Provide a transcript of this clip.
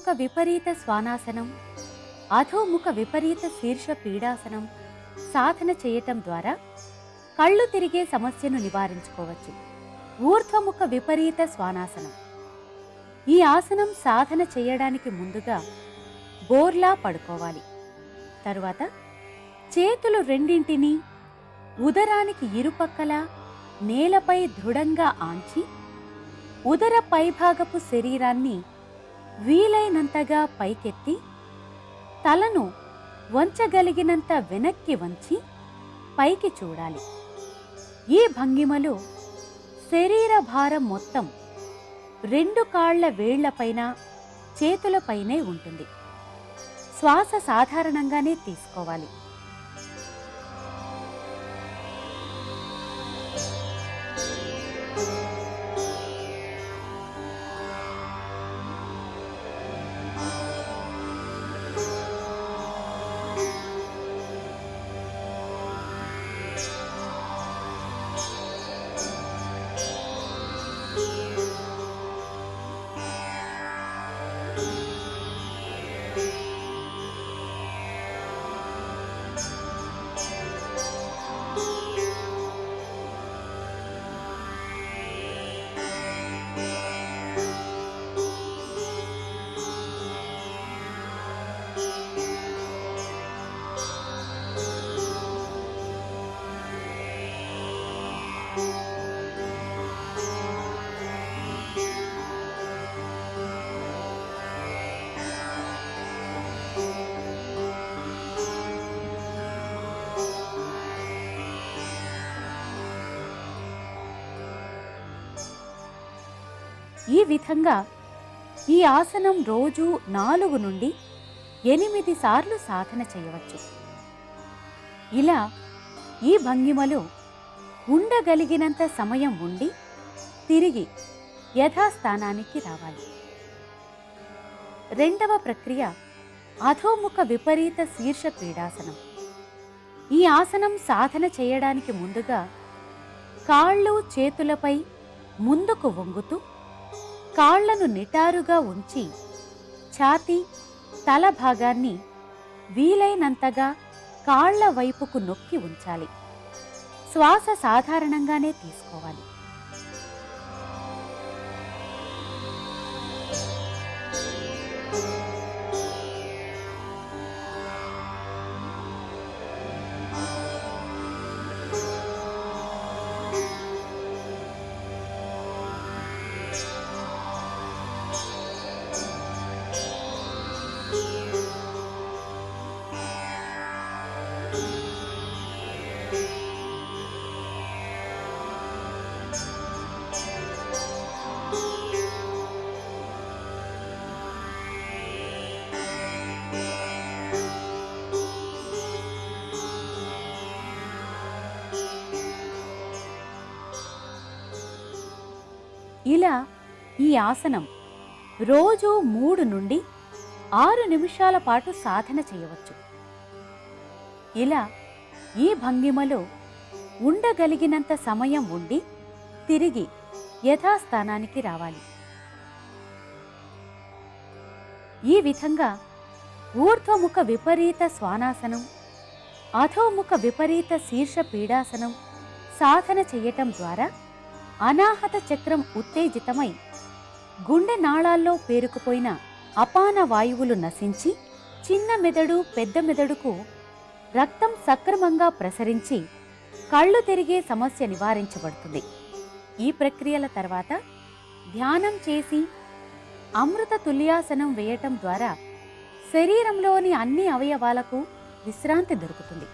ఊర్ధ్వముఖ విపరీత శ్వానాసనం, అధోముఖ విపరీత శీర్ష పీడాసనం సాధన చేయటం ద్వారా కళ్ళు తిరిగే సమస్యను నివారించుకోవచ్చు. ఊర్ధ్వముఖ విపరీత శ్వానాసనం. ఈ ఆసనం సాధన చేయడానికి ముందుగా బోర్లా పడుకోవాలి. తరువాత చేతులు రెండింటినీ ఉదరానికి ఇరుపక్కల నేలపై దృఢంగా ఆంచి ఉదర పైభాగపు శరీరాన్ని వీలైనంతగా పైకెత్తి తలను వంచగలిగినంత వెనక్కి వంచి పైకి చూడాలి. ఈ భంగిమలో శరీర భారం మొత్తం రెండు కాళ్ల వేళ్లపైన చేతులపైనే ఉంటుంది. శ్వాస సాధారణంగానే తీసుకోవాలి. ఈ విధంగా ఈ ఆసనం రోజు 4 నుండి 8 సార్లు సాధన చేయవచ్చు. ఇలా ఈ భంగిమలో ఉండగలిగినంత సమయం ఉండి తిరిగి యథాస్థానానికి రావాలి. రెండవ ప్రక్రియ అధోముఖ విపరీత శీర్ష పీడాసనం. ఈ ఆసనం సాధన చేయడానికి ముందుగా కాళ్ళు చేతులపై ముందుకు వంగుతూ కాళ్లను నిటారుగా ఉంచి ఛాతీ తల భాగాన్ని వీలైనంతగా కాళ్ల వైపుకు నొక్కి ఉంచాలి. శ్వాస సాధారణంగానే తీసుకోవాలి. ఇలా ఈ ఆసనం రోజు 3 నుండి 6 నిమిషాల పాటు సాధన చేయవచ్చు. ఇలా ఈ భంగిమలో ఉండగలిగినంత సమయం ఉండి తిరిగి యథాస్థానానికి రావాలి. ఈ విధంగా ఊర్ధ్వముఖ విపరీత శ్వానాసనం, అధోముఖ విపరీత శీర్ష పీడాసనం సాధన చేయటం ద్వారా అనాహత చక్రం ఉత్తేజితమై గుండె నాళాల్లో పేరుకుపోయిన అపాన వాయువులు నశించి చిన్న మెదడు పెద్ద మెదడుకు రక్తం సక్రమంగా ప్రసరించి కళ్ళు తిరిగే సమస్య నివారించబడుతుంది. ఈ ప్రక్రియల తర్వాత ధ్యానం చేసి అమృత తుల్యాసనం వేయటం ద్వారా శరీరంలోని అన్ని అవయవాలకు విశ్రాంతి దొరుకుతుంది.